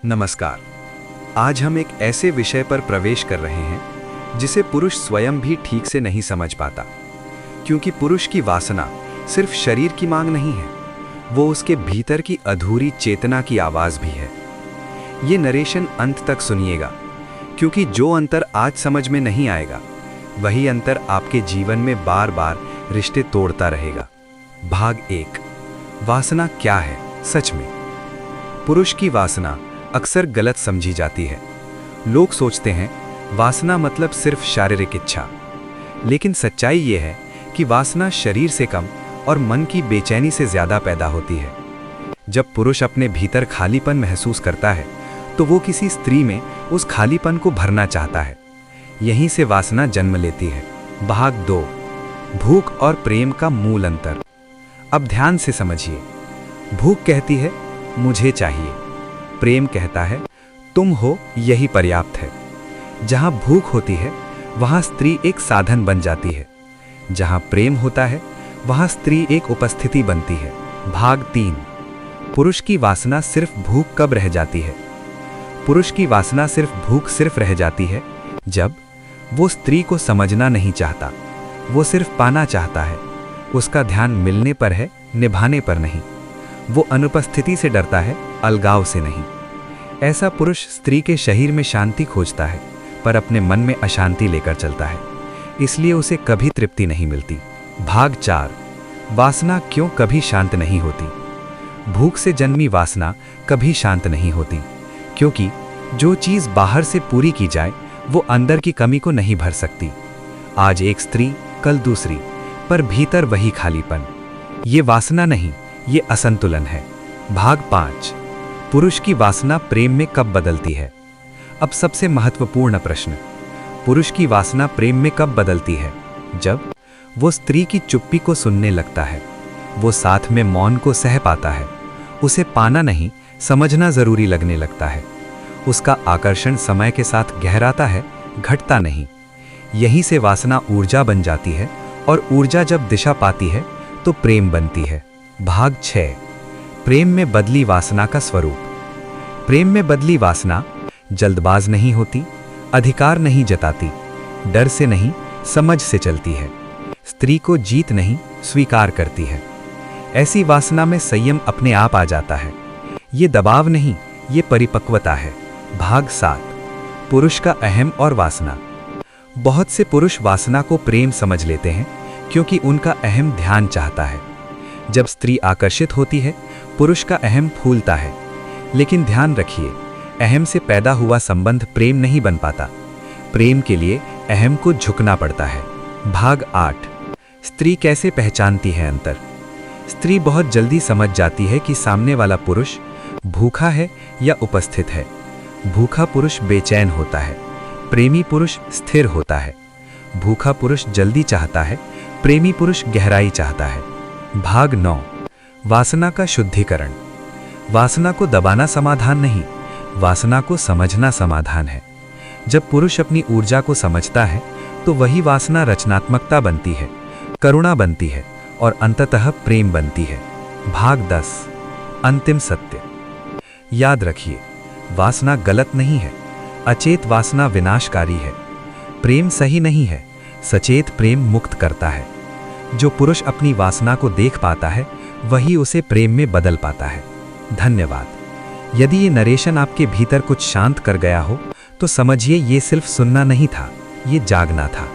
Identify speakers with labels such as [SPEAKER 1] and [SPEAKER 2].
[SPEAKER 1] नमस्कार। आज हम एक ऐसे विषय पर प्रवेश कर रहे हैं जिसे पुरुष स्वयं भी ठीक से नहीं समझ पाता, क्योंकि पुरुष की वासना सिर्फ शरीर की मांग नहीं है, वो उसके भीतर की अधूरी चेतना की आवाज भी है। ये नरेशन अंत तक सुनिएगा, क्योंकि जो अंतर आज समझ में नहीं आएगा वही अंतर आपके जीवन में बार बार रिश्ते तोड़ता रहेगा। भाग 1। वासना क्या है सच में? पुरुष की वासना अक्सर गलत समझी जाती है। लोग सोचते हैं वासना मतलब सिर्फ शारीरिक इच्छा, लेकिन सच्चाई ये है कि वासना शरीर से कम और मन की बेचैनी से ज्यादा पैदा होती है। जब पुरुष अपने भीतर खालीपन महसूस करता है तो वो किसी स्त्री में उस खालीपन को भरना चाहता है। यहीं से वासना जन्म लेती है। भाग 2। भूख और प्रेम का मूल अंतर। अब ध्यान से समझिए। भूख कहती है मुझे चाहिए, प्रेम कहता है तुम हो यही पर्याप्त है। जहां भूख होती है वहां स्त्री एक साधन बन जाती है, जहां प्रेम होता है वहां स्त्री एक उपस्थिति बनती है। भाग 3। पुरुष की वासना सिर्फ भूख कब रह जाती है? पुरुष की वासना सिर्फ रह जाती है जब वो स्त्री को समझना नहीं चाहता, वो सिर्फ पाना चाहता है। उसका ध्यान मिलने पर है, निभाने पर नहीं। वो अनुपस्थिति से डरता है, अलगाव से नहीं। ऐसा पुरुष स्त्री के शरीर में शांति खोजता है, पर अपने मन में अशांति लेकर चलता है, इसलिए उसे कभी तृप्ति नहीं मिलती। भाग 4। वासना क्यों कभी शांत नहीं होती? भूख से जन्मी वासना कभी शांत नहीं होती, क्योंकि जो चीज बाहर से पूरी की जाए वो अंदर की कमी को नहीं भर सकती। आज एक स्त्री, कल दूसरी, पर भीतर वही खालीपन। ये वासना नहीं, ये असंतुलन है। भाग 5। पुरुष की वासना प्रेम में कब बदलती है? अब सबसे महत्वपूर्ण प्रश्न, पुरुष की वासना प्रेम में कब बदलती है? जब वो स्त्री की चुप्पी को सुनने लगता है, वो साथ में मौन को सह पाता है, उसे पाना नहीं समझना जरूरी लगने लगता है। उसका आकर्षण समय के साथ गहराता है, घटता नहीं। यहीं से वासना ऊर्जा बन जाती है, और ऊर्जा जब दिशा पाती है तो प्रेम बनती है। भाग 6। प्रेम में बदली वासना का स्वरूप। प्रेम में बदली वासना जल्दबाज नहीं होती, अधिकार नहीं जताती, डर से नहीं समझ से चलती है, स्त्री को जीत नहीं स्वीकार करती है। ऐसी वासना में संयम अपने आप आ जाता है। ये दबाव नहीं, ये परिपक्वता है। भाग 7। पुरुष का अहम और वासना। बहुत से पुरुष वासना को प्रेम समझ लेते हैं क्योंकि उनका अहम ध्यान चाहता है। जब स्त्री आकर्षित होती है पुरुष का अहम फूलता है, लेकिन ध्यान रखिए, अहम से पैदा हुआ संबंध प्रेम नहीं बन पाता। प्रेम के लिए अहम को झुकना पड़ता है। भाग 8। स्त्री कैसे पहचानती है अंतर? स्त्री बहुत जल्दी समझ जाती है कि सामने वाला पुरुष भूखा है या उपस्थित है। भूखा पुरुष बेचैन होता है, प्रेमी पुरुष स्थिर होता है। भूखा पुरुष जल्दी चाहता है, प्रेमी पुरुष गहराई चाहता है। भाग 9। वासना का शुद्धिकरण। वासना को दबाना समाधान नहीं, वासना को समझना समाधान है। जब पुरुष अपनी ऊर्जा को समझता है तो वही वासना रचनात्मकता बनती है, करुणा बनती है और अंततः प्रेम बनती है। भाग 10। अंतिम सत्य। याद रखिए, वासना गलत नहीं है, अचेत वासना विनाशकारी है। प्रेम सही नहीं है, सचेत प्रेम मुक्त करता है। जो पुरुष अपनी वासना को देख पाता है वही उसे प्रेम में बदल पाता है। धन्यवाद। यदि ये नरेशन आपके भीतर कुछ शांत कर गया हो तो समझिए ये सिर्फ सुनना नहीं था, ये जागना था।